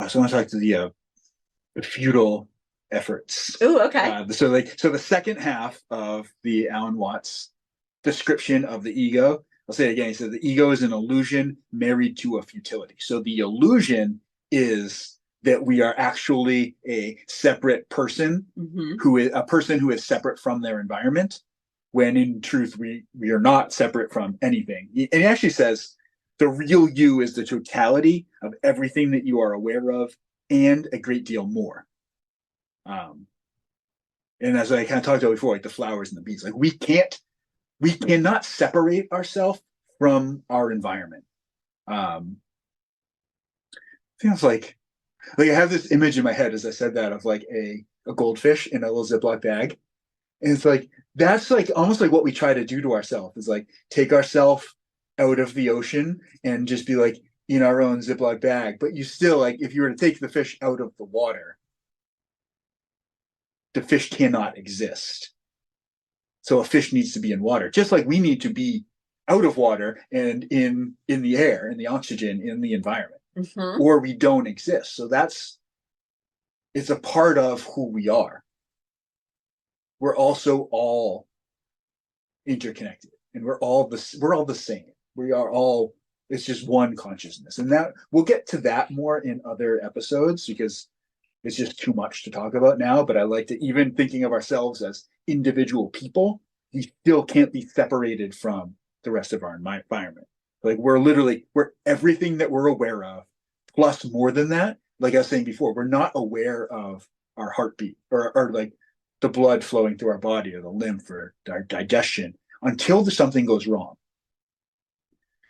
so I want to talk to the futile efforts. Ooh, okay. So the second half of the Alan Watts description of the ego, I'll say it again. He said the ego is an illusion married to a futility. So the illusion is that we are actually a separate person, a person who is separate from their environment, when in truth we are not separate from anything. And he actually says the real you is the totality of everything that you are aware of and a great deal more. And as I kind of talked about before, like the flowers and the bees, like we cannot separate ourselves from our environment. I think it's like I have this image in my head as I said that of like a goldfish in a little Ziploc bag. And it's like that's like almost like what we try to do to ourselves is like take ourselves out of the ocean and just be like in our own Ziploc bag. But you still like if you were to take the fish out of the water, the fish cannot exist. So a fish needs to be in water, just like we need to be out of water and in the air, in the oxygen, in the environment, or we don't exist. So it's a part of who we are. We're also all interconnected, and we're all the same. We are all. It's just one consciousness, and that we'll get to that more in other episodes because it's just too much to talk about now. But I like to even thinking of ourselves as individual people. We still can't be separated from the rest of our environment. Like we're everything that we're aware of, plus more than that. Like I was saying before, we're not aware of our heartbeat or like the blood flowing through our body or the lymph or our digestion until something goes wrong,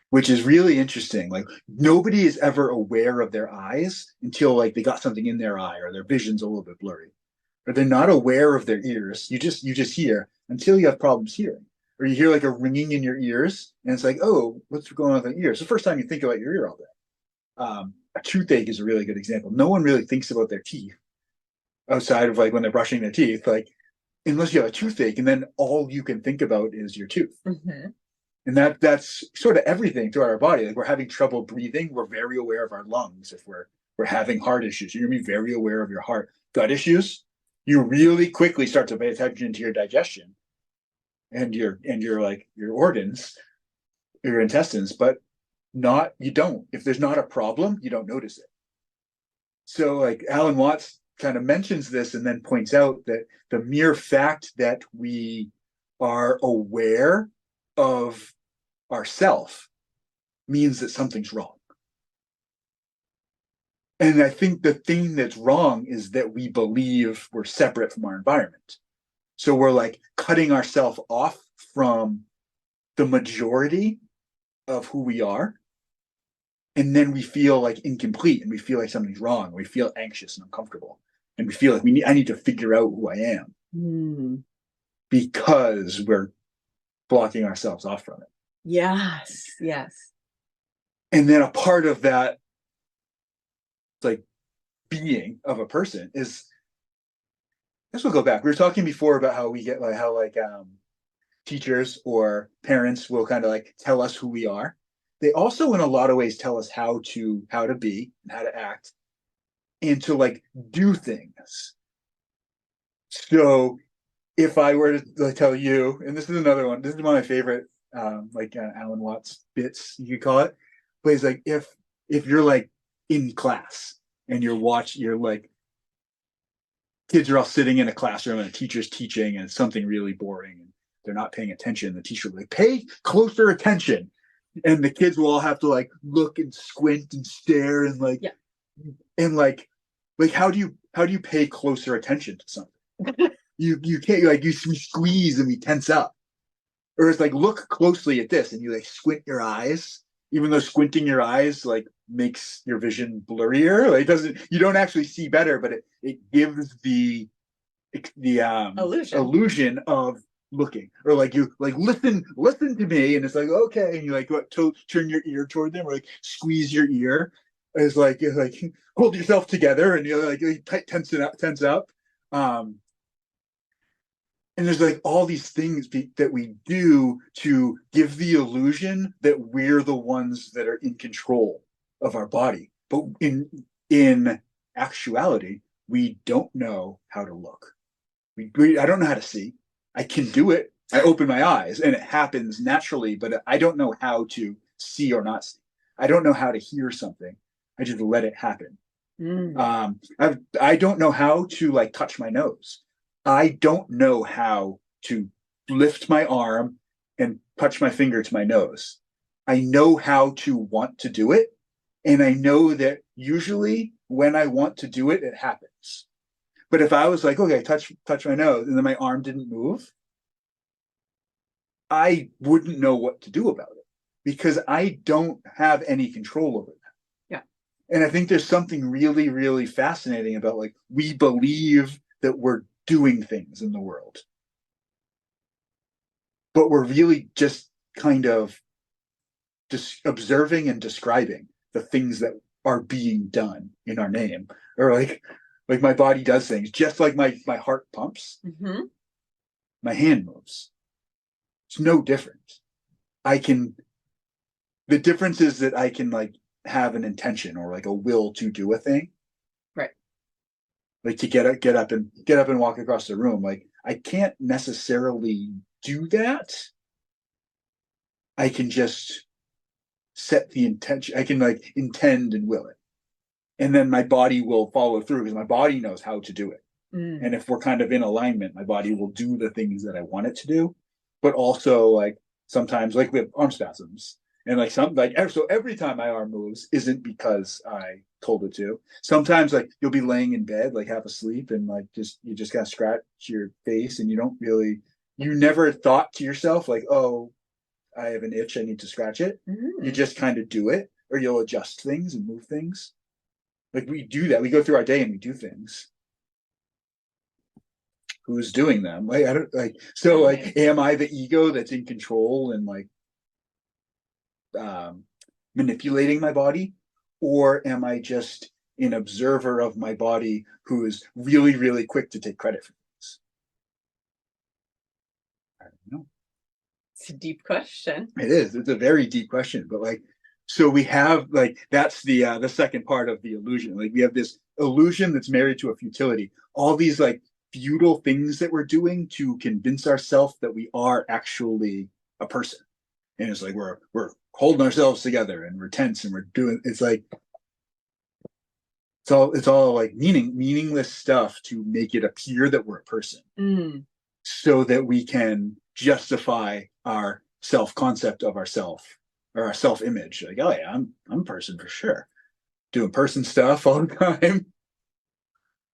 which is really interesting. Like nobody is ever aware of their eyes until like they got something in their eye or their vision's a little bit blurry, or they're not aware of their ears. You just hear until you have problems hearing, or you hear like a ringing in your ears, and it's like, oh, what's going on with the ear? It's the first time you think about your ear all day. A toothache is a really good example. No one really thinks about their teeth outside of like when they're brushing their teeth, like unless you have a toothache, and then all you can think about is your tooth. And that's sort of everything throughout our body. Like we're having trouble breathing, we're very aware of our lungs. If we're having heart issues, you're gonna be very aware of your heart. Gut issues, you really quickly start to pay attention to your digestion and your organs, your intestines, but not you don't. If there's not a problem, you don't notice it. So like Alan Watts kind of mentions this and then points out that the mere fact that we are aware of ourself means that something's wrong. And I think the thing that's wrong is that we believe we're separate from our environment. So we're like cutting ourselves off from the majority of who we are. And then we feel like incomplete and we feel like something's wrong. We feel anxious and uncomfortable. And we feel like I need to figure out who I am because we're blocking ourselves off from it. Yes. And then a part of that, like being of a person is, this will go back. We were talking before about how we get teachers or parents will kind of like tell us who we are. They also, in a lot of ways, tell us how to be and how to act and to like do things. So if I were to tell you, and this is another one, this is one of my favorite, Alan Watts bits, you could call it. But it's like if you're like in class and you're like kids are all sitting in a classroom and a teacher's teaching and it's something really boring and they're not paying attention, the teacher will be like, pay closer attention. And the kids will all have to like look and squint and stare and like, and like how do you pay closer attention to something? you can't we squeeze and we tense up, or it's like look closely at this and you like squint your eyes, even though squinting your eyes like makes your vision blurrier. Like you don't actually see better, but it gives the illusion of looking, or like you like listen to me, and it's like okay, and you like turn your ear toward them, or like squeeze your ear. It's like hold yourself together, and you're like tense up. And there's like all these things that we do to give the illusion that we're the ones that are in control of our body, but in actuality, we don't know how to look. I don't know how to see. I can do it. I open my eyes and it happens naturally, but I don't know how to see or not see. I don't know how to hear something. I just let it happen. I don't know how to like touch my nose. I don't know how to lift my arm and touch my finger to my nose. I know how to want to do it. And I know that usually when I want to do it, it happens. But if I was like, okay, touch my nose, and then my arm didn't move, I wouldn't know what to do about it because I don't have any control over that. Yeah. And I think there's something really, really fascinating about like we believe that we're doing things in the world, but we're really just kind of just observing and describing the things that are being done in our name, or like my body does things just like my heart pumps, my hand moves. It's no different. The difference is that I can like have an intention or like a will to do a thing. Right. Like to get up and walk across the room. Like I can't necessarily do that. I can just set the intention. I can like intend and will it. And then my body will follow through because my body knows how to do it. And if we're kind of in alignment, my body will do the things that I want it to do. But also like sometimes like we have arm spasms. And like so every time my arm moves isn't because I told it to. Sometimes like you'll be laying in bed, like half asleep, and like you just gotta scratch your face and you never thought to yourself like, oh, I have an itch, I need to scratch it. You just kind of do it, or you'll adjust things and move things. Like we do that. We go through our day and we do things. Who's doing them? Like I don't like so like am I the ego that's in control and like manipulating my body, or am I just an observer of my body who is really, really quick to take credit for things? I don't know. It's a deep question. It is. It's a very deep question, but like, so we have like that's the second part of the illusion. Like we have this illusion that's married to a futility. All these like futile things that we're doing to convince ourselves that we are actually a person. And it's like we're holding ourselves together and we're tense and we're doing it's like it's all like meaningless stuff to make it appear that we're a person so that we can justify our self-concept of ourself or our self-image. Like, oh yeah, I'm a person for sure. Doing person stuff all the time.